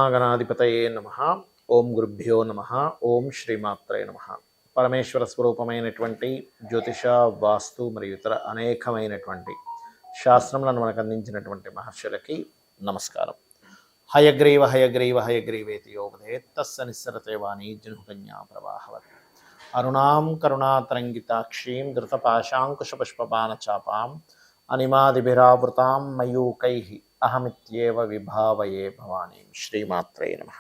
శ్రీమహాగణాధిపతయే నమః. ఓం గురుభ్యో నమః. ఓం శ్రీమాత్రే నమః. పరమేశ్వర స్వరూపమైనటువంటి జ్యోతిష, వాస్తు మరియు ఇతర అనేకమైనటువంటి శాస్త్రములను మనకు అందించినటువంటి మహర్షులకి నమస్కారం. హయగ్రీవ హయగ్రీవ హయగ్రీవేతి యోగధేత్తస్స నిస్సరతే వాణి జనుకన్యా ప్రవాహవత్ అరుణాం కరుణాతరంగితాక్షీం ధృతపాశాంకుశపుష్పబాణచాపాం అనిమాదిభిరావృతాం మయూకైః అహమిత్యేవ విభావయే భవానీ. శ్రీమాత్రే నమః.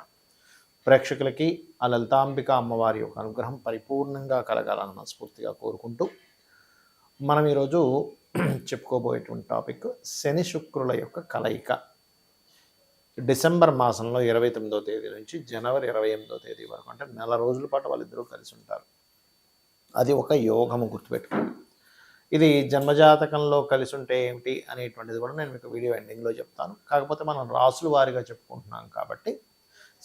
ప్రేక్షకులకి ఆ లలితాంబిక అమ్మవారి యొక్క అనుగ్రహం పరిపూర్ణంగా కలగాలని మనస్ఫూర్తిగా కోరుకుంటూ మనం ఈరోజు చెప్పుకోబోయేటువంటి టాపిక్ శని శుక్రుల యొక్క కలయిక. డిసెంబర్ మాసంలో 29వ తేదీ నుంచి జనవరి 28వ తేదీ వరకు, అంటే నెల రోజుల పాటు వాళ్ళిద్దరూ కలిసి ఉంటారు. అది ఒక యోగము, గుర్తుపెట్టుకోండి. ఇది జన్మజాతకంలో కలిసి ఉంటే ఏమిటి అనేటువంటిది కూడా నేను మీకు వీడియో ఎండింగ్లో చెప్తాను. కాకపోతే మనం రాసుల వారీగా చెప్పుకుంటున్నాం కాబట్టి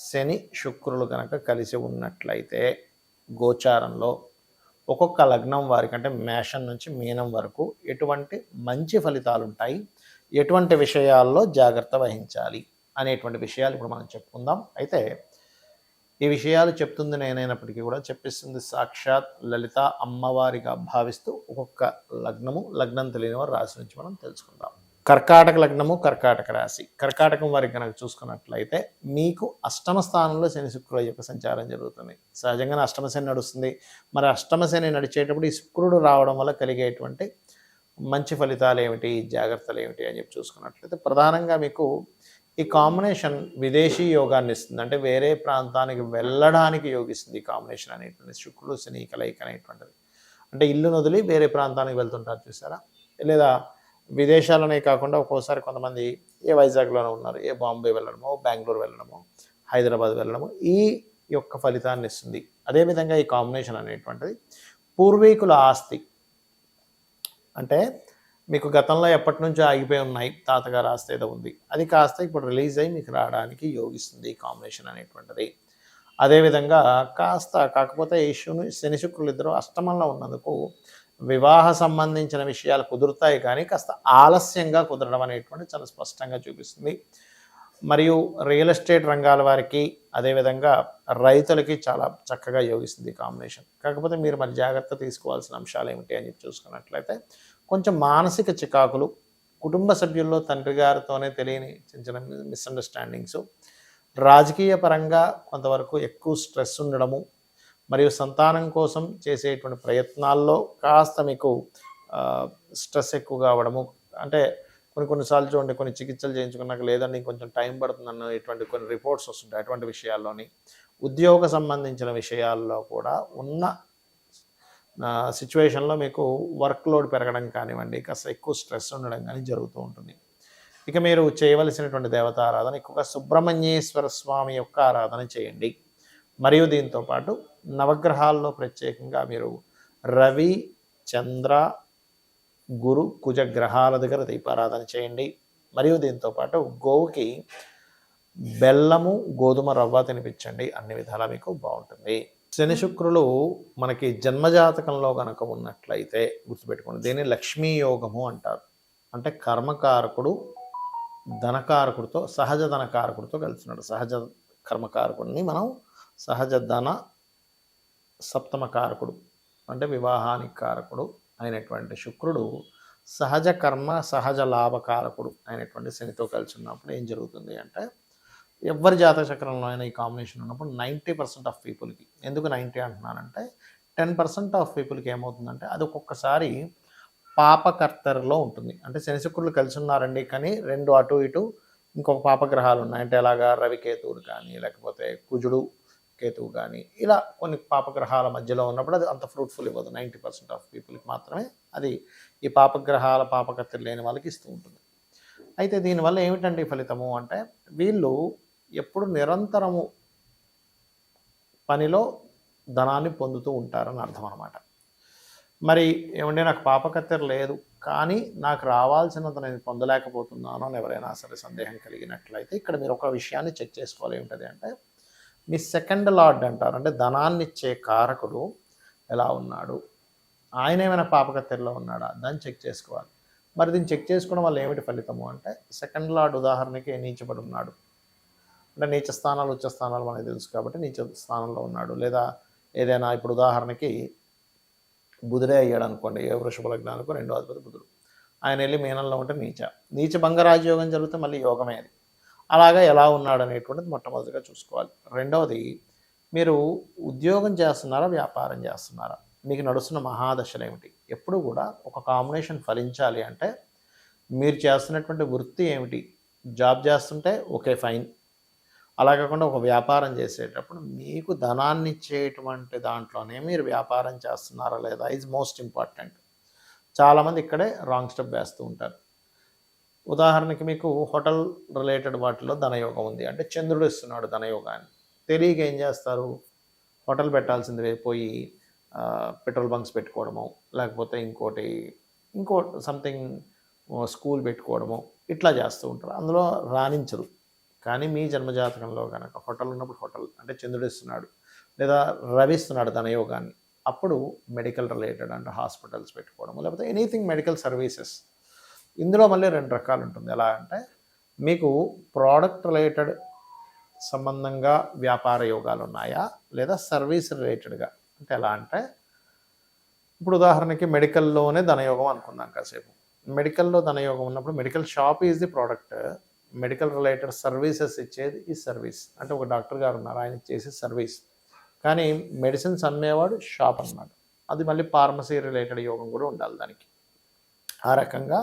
శని శుక్రులు కనుక కలిసి ఉన్నట్లయితే గోచారంలో ఒక్కొక్క లగ్నం వారికి, అంటే మేషం నుంచి మీనం వరకు ఎటువంటి మంచి ఫలితాలు ఉంటాయి, ఎటువంటి విషయాల్లో జాగ్రత్త వహించాలి అనేటువంటి విషయాలు ఇప్పుడు మనం చెప్పుకుందాం. అయితే ఈ విషయాలు చెప్తుంది నేనైనప్పటికీ కూడా చెప్పిస్తుంది సాక్షాత్ లలిత అమ్మవారిగా భావిస్తూ ఒక్కొక్క లగ్నం తెలియని వారి రాశి నుంచి మనం తెలుసుకుందాం. కర్కాటక లగ్నము, కర్కాటక రాశి. కర్కాటకం వారికి కనుక చూసుకున్నట్లయితే మీకు అష్టమ స్థానంలో శని శుక్రుల యొక్క సంచారం జరుగుతుంది. సహజంగానే అష్టమ శని నడుస్తుంది. మరి అష్టమ శని నడిచేటప్పుడు ఈ శుక్రుడు రావడం వల్ల కలిగేటువంటి మంచి ఫలితాలు ఏమిటి, జాగ్రత్తలు ఏమిటి అని చెప్పి చూసుకున్నట్లయితే ప్రధానంగా మీకు ఈ కాంబినేషన్ విదేశీ యోగాన్ని ఇస్తుంది. అంటే వేరే ప్రాంతానికి వెళ్ళడానికి యోగిస్తుంది ఈ కాంబినేషన్ అనేటువంటి శుక్రుడు శని కలయిక అనేటువంటిది. అంటే ఇల్లును వదిలి వేరే ప్రాంతానికి వెళ్తుంటారు చూసారా, లేదా విదేశాలనే కాకుండా ఒక్కోసారి కొంతమంది ఏ వైజాగ్లోనే ఉన్నారు, ఏ బాంబే వెళ్ళడమో, బెంగళూరు వెళ్ళడమో, హైదరాబాద్ వెళ్ళడమో ఈ యొక్క ఫలితాన్ని ఇస్తుంది. అదేవిధంగా ఈ కాంబినేషన్ అనేటువంటిది పూర్వీకుల ఆస్తి, అంటే మీకు గతంలో ఎప్పటి నుంచో ఆగిపోయి ఉన్నాయి, తాతగారు ఆస్తి ఏదో ఉంది, అది కాస్త ఇప్పుడు రిలీజ్ అయ్యి మీకు రావడానికి యోగిస్తుంది ఈ కాంబినేషన్ అనేటువంటిది. అదేవిధంగా కాకపోతే శని శుక్రులు ఇద్దరు అష్టమంలో ఉన్నందుకు వివాహ సంబంధించిన విషయాలు కుదురుతాయి, కానీ కాస్త ఆలస్యంగా కుదరడం అనేటువంటి చాలా స్పష్టంగా చూపిస్తుంది. మరియు రియల్ ఎస్టేట్ రంగాల వారికి, అదేవిధంగా రైతులకి చాలా చక్కగా యోగిస్తుంది ఈ కాంబినేషన్. కాకపోతే మీరు మరి జాగ్రత్త తీసుకోవాల్సిన అంశాలు ఏమిటి అని చెప్పి చూసుకున్నట్లయితే కొంచెం మానసిక చికాకులు, కుటుంబ సభ్యుల్లో తండ్రి గారితోనే తెలియని చిన్న చిన్న మిస్అండర్స్టాండింగ్స్, రాజకీయ పరంగా కొంతవరకు ఎక్కువ స్ట్రెస్ ఉండడము, మరియు సంతానం కోసం చేసేటువంటి ప్రయత్నాల్లో కాస్త మీకు స్ట్రెస్ ఎక్కువగా అవ్వడము. అంటే కొన్నిసార్లు చూడండి, కొన్ని చికిత్సలు చేయించుకున్నాక లేదండి ఇంకొంచెం టైం పడుతుందన్న ఇటువంటి కొన్ని రిపోర్ట్స్ వస్తుంటాయి. అటువంటి విషయాల్లోని ఉద్యోగ సంబంధించిన విషయాల్లో కూడా ఉన్న సిచ్యువేషన్లో మీకు వర్క్ లోడ్ పెరగడం కానివ్వండి, కాస్త ఎక్కువ స్ట్రెస్ ఉండడం కానీ జరుగుతూ ఉంటుంది. ఇక మీరు చేయవలసినటువంటి దేవత ఆరాధన ఎక్కువగా సుబ్రహ్మణ్యేశ్వర స్వామి యొక్క ఆరాధన చేయండి. మరియు దీంతోపాటు నవగ్రహాల్లో ప్రత్యేకంగా మీరు రవి, చంద్ర, గురు, కుజ గ్రహాల దగ్గర దీపారాధన చేయండి. మరియు దీంతోపాటు గోవుకి బెల్లము, గోధుమ రవ్వ తినిపించండి. అన్ని విధాలా మీకు బాగుంటుంది. శని శుక్రులు మనకి జన్మజాతకంలో కనుక ఉన్నట్లయితే గుర్తుపెట్టుకోండి, దీన్ని లక్ష్మీ యోగము అంటారు. అంటే కర్మకారకుడు ధనకారకుడితో, సహజ ధనకారకుడితో కలిసినాడు. సహజ కర్మకారకుడిని మనం సహజ ధన సప్తమకారకుడు, అంటే వివాహానికి కారకుడు అయినటువంటి శుక్రుడు సహజ కర్మ సహజ లాభకారకుడు అయినటువంటి శనితో కలిసి ఉన్నప్పుడు ఏం జరుగుతుంది అంటే, ఎవరి జాతక చక్రంలో అయినా ఈ కాంబినేషన్ ఉన్నప్పుడు 90% ఆఫ్ పీపుల్కి, ఎందుకు 90 అంటున్నానంటే 10% ఆఫ్ పీపుల్కి ఏమవుతుందంటే అది ఒక్కొక్కసారి పాపకర్తరిలో ఉంటుంది. అంటే శని శుక్రులు కలిసి ఉన్నారండి, కానీ రెండు అటు ఇటు ఇంకొక పాపగ్రహాలు ఉన్నాయి. అంటే ఎలాగా రవికేతువులు కానీ, లేకపోతే కుజుడు కేతువు కానీ, ఇలా కొన్ని పాపగ్రహాల మధ్యలో ఉన్నప్పుడు అది అంత ఫ్రూట్ఫుల్ ఇవ్వదు. 90% ఆఫ్ పీపుల్కి మాత్రమే అది ఈ పాపగ్రహాల పాపకర్తలు లేని వాళ్ళకి ఇస్తూ ఉంటుంది. అయితే దీనివల్ల ఏమిటంటే ఫలితము అంటే, వీళ్ళు ఎప్పుడు నిరంతరము పనిలో ధనాన్ని పొందుతూ ఉంటారని అర్థం అన్నమాట. మరి ఏమంటే నాకు పాపకత్తెర లేదు, కానీ నాకు రావాల్సినంత నేను పొందలేకపోతున్నాను అని ఎవరైనా సరే సందేహం కలిగినట్లయితే ఇక్కడ మీరు ఒక విషయాన్ని చెక్ చేసుకోవాలి. ఏమిటది అంటే, మీ సెకండ్ లార్డ్ అంటారు, అంటే ధనాన్ని ఇచ్చే కారకుడు ఎలా ఉన్నాడు, ఆయన ఏమైనా పాపకత్తెరలో ఉన్నాడా, దాన్ని చెక్ చేసుకోవాలి. మరి దీన్ని చెక్ చేసుకోవడం వల్ల ఏమిటి ఫలితము అంటే, సెకండ్ లార్డ్ ఉదాహరణకి నీచబడి ఉన్నాడు, అంటే నీచ స్థానాలు ఉచ్చ స్థానాలు మనకు తెలుసు కాబట్టి నీచ స్థానంలో ఉన్నాడు. లేదా ఏదైనా ఇప్పుడు ఉదాహరణకి బుధుడే అయ్యాడు అనుకోండి, ఏ వృషభ లగ్నానికి రెండో అధిపతి బుధుడు, ఆయన వెళ్ళి మీనంలో ఉంటే నీచ భంగ రాజయోగం జరిగితే మళ్ళీ యోగమే అది. అలాగా ఎలా ఉన్నాడు అనేటువంటిది మొట్టమొదటిగా చూసుకోవాలి. రెండవది, మీరు ఉద్యోగం చేస్తున్నారా, వ్యాపారం చేస్తున్నారా, మీకు నడుస్తున్న మహాదశలు ఏమిటి? ఎప్పుడు కూడా ఒక కాంబినేషన్ ఫలించాలి అంటే మీరు చేస్తున్నటువంటి వృత్తి ఏమిటి? జాబ్ చేస్తుంటే ఓకే ఫైన్. అలా కాకుండా ఒక వ్యాపారం చేసేటప్పుడు మీకు ధనాన్ని ఇచ్చేటువంటి దాంట్లోనే మీరు వ్యాపారం చేస్తున్నారా లేదా ఈజ్ మోస్ట్ ఇంపార్టెంట్. చాలామంది ఇక్కడే రాంగ్ స్టెప్ వేస్తూ ఉంటారు. ఉదాహరణకి మీకు హోటల్ రిలేటెడ్ వాటిలో ధనయోగం ఉంది అంటే చంద్రుడు ఇస్తున్నాడు ధనయోగాన్ని, తెలియక ఏం చేస్తారు, హోటల్ పెట్టాల్సింది పోయి పెట్రోల్ బంక్స్ పెట్టుకోవడము, లేకపోతే ఇంకో సంథింగ్ స్కూల్ పెట్టుకోవడము, ఇట్లా చేస్తూ ఉంటారు. అందులో రాణించరు. కానీ మీ జన్మజాతకంలో కనుక హోటల్ ఉన్నప్పుడు హోటల్ అంటే చంద్రుడు ఇస్తున్నాడు, లేదా రవి ఇస్తున్నాడు ధనయోగాన్ని, అప్పుడు మెడికల్ రిలేటెడ్ అంటే హాస్పిటల్స్ పెట్టుకోవడము, లేకపోతే ఎనీథింగ్ మెడికల్ సర్వీసెస్. ఇందులో మళ్ళీ 2 రకాలు ఉంటుంది. ఎలా అంటే మీకు ప్రోడక్ట్ రిలేటెడ్ సంబంధంగా వ్యాపార యోగాలు ఉన్నాయా, లేదా సర్వీస్ రిలేటెడ్గా. అంటే ఎలా అంటే ఇప్పుడు ఉదాహరణకి మెడికల్లోనే ధనయోగం అనుకుందాం కాసేపు. మెడికల్లో ధనయోగం ఉన్నప్పుడు medical shop is the product, medical related services ఇచ్చేది ఈ సర్వీస్. అంటే ఒక డాక్టర్ గారు ఉన్నారు, ఆయన చేసే సర్వీస్. కానీ మెడిసిన్స్ అమ్మేవాడు షాప్ అన్నమాట. అది మళ్ళీ ఫార్మసీ రిలేటెడ్ యోగం కూడా ఉండాలి దానికి. ఆ రకంగా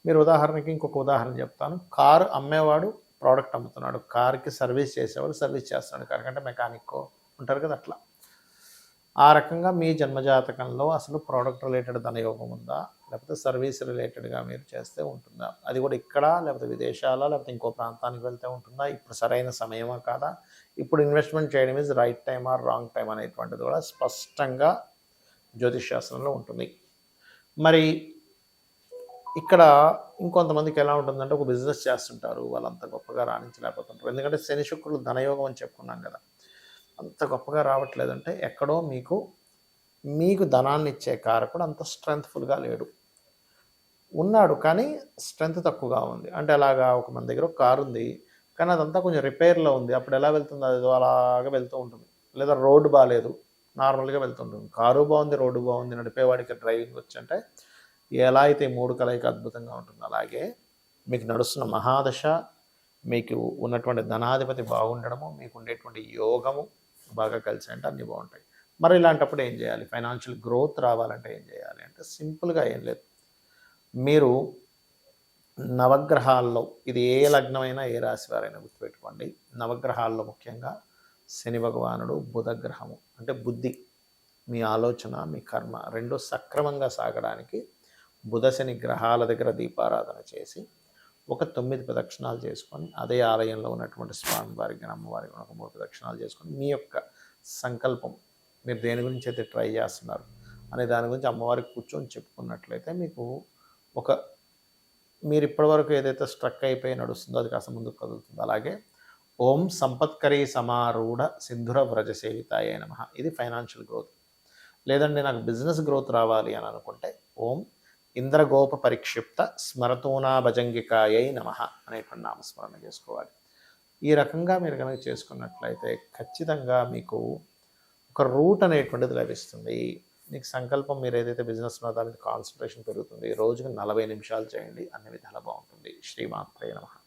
మీరు ఉదాహరణకి ఇంకొక ఉదాహరణ చెప్తాను. కారు అమ్మేవాడు ప్రోడక్ట్ అమ్ముతున్నాడు, కార్కి సర్వీస్ చేసేవాడు సర్వీస్ చేస్తున్నాడు, కారుకంటే మెకానిక్ ఉంటారు కదా, అట్లా. ఆ రకంగా మీ జన్మజాతకంలో అసలు ప్రోడక్ట్ రిలేటెడ్ ధనయోగం ఉందా, లేకపోతే సర్వీస్ రిలేటెడ్గా మీరు చేస్తే ఉంటుందా, అది కూడా ఇక్కడ లేకపోతే విదేశాల లేకపోతే ఇంకో ప్రాంతానికి వెళ్తే ఉంటుందా, ఇప్పుడు సరైన సమయమా కాదా, ఇప్పుడు ఇన్వెస్ట్మెంట్ చేయడం is right time or wrong time అనేటువంటిది కూడా స్పష్టంగా జ్యోతిష్ శాస్త్రంలో ఉంటుంది. మరి ఇక్కడ ఇంకొంతమందికి ఎలా ఉంటుందంటే ఒక బిజినెస్ చేస్తుంటారు, వాళ్ళంత గొప్పగా రాణించలేకపోతుంటారు. ఎందుకంటే శని శుక్రులు ధనయోగం అని చెప్పుకున్నాం కదా, అంత గొప్పగా రావట్లేదంటే ఎక్కడో మీకు ధనాన్ని ఇచ్చే కారకుడు అంత స్ట్రెంగ్త్ఫుల్గా లేడు. ఉన్నాడు కానీ స్ట్రెంగ్త్ తక్కువగా ఉంది. అంటే అలాగా ఒక మన దగ్గర ఒక కారు ఉంది, కానీ అదంతా కొంచెం రిపేర్లో ఉంది. అప్పుడు ఎలా వెళ్తుంది, అది అలాగా వెళ్తూ ఉంటుంది. లేదా రోడ్డు బాగాలేదు, నార్మల్గా వెళ్తుంటుంది. కారు బాగుంది, రోడ్డు బాగుంది, నడిపేవాడికి డ్రైవింగ్ వచ్చి అంటే ఎలా అయితే 3 కలయిక అద్భుతంగా ఉంటుంది, అలాగే మీకు నడుస్తున్న మహాదశ, మీకు ఉన్నటువంటి ధనాధిపతి బాగుండడము, మీకు ఉండేటువంటి యోగము బాగా కలిసి అంటే అన్నీ బాగుంటాయి. మరి ఇలాంటప్పుడు ఏం చేయాలి, ఫైనాన్షియల్ గ్రోత్ రావాలంటే ఏం చేయాలి అంటే సింపుల్గా ఏం లేదు, మీరు నవగ్రహాల్లో ఇది ఏ లగ్నమైనా ఏ రాశి వారైనా గుర్తుపెట్టుకోండి, నవగ్రహాల్లో ముఖ్యంగా శని భగవానుడు, బుధగ్రహము అంటే బుద్ధి, మీ ఆలోచన, మీ కర్మ రెండు సక్రమంగా సాగడానికి బుధ శని గ్రహాల దగ్గర దీపారాధన చేసి ఒక 9 ప్రదక్షిణాలు చేసుకొని, అదే ఆలయంలో ఉన్నటువంటి స్వామివారికి అమ్మవారికి ఒక 3 ప్రదక్షిణాలు చేసుకొని, మీ యొక్క సంకల్పం మీరు దేని గురించి అయితే ట్రై చేస్తున్నారు అనే దాని గురించి అమ్మవారికి కూర్చొని చెప్పుకున్నట్లయితే మీకు మీరు ఇప్పటివరకు ఏదైతే స్ట్రక్ అయిపోయి నడుస్తుందో అది కాస్త ముందుకు కదులుతుంది. అలాగే ఓం సంపత్కరీ సమారూఢ సింధుర వ్రజ సేవితాయ నమః, ఇది ఫైనాన్షియల్ గ్రోత్. లేదండి నాకు బిజినెస్ గ్రోత్ రావాలి అని అనుకుంటే ఓం ఇంద్రగోప పరిక్షిప్త స్మరతూనా భజంగికాయై నమః అనేటువంటి నామస్మరణ చేసుకోవాలి. ఈ రకంగా మీరు కనుక చేసుకున్నట్లయితే ఖచ్చితంగా మీకు ఒక రూట్ అనేటువంటిది లభిస్తుంది. మీకు సంకల్పం, మీరు ఏదైతే బిజినెస్ ఉన్నదో దాని మీద కాన్సన్ట్రేషన్ పెరుగుతుంది. రోజుకి 40 నిమిషాలు చేయండి, అన్ని విధాలా బాగుంటుంది. శ్రీమాత్రే నమః.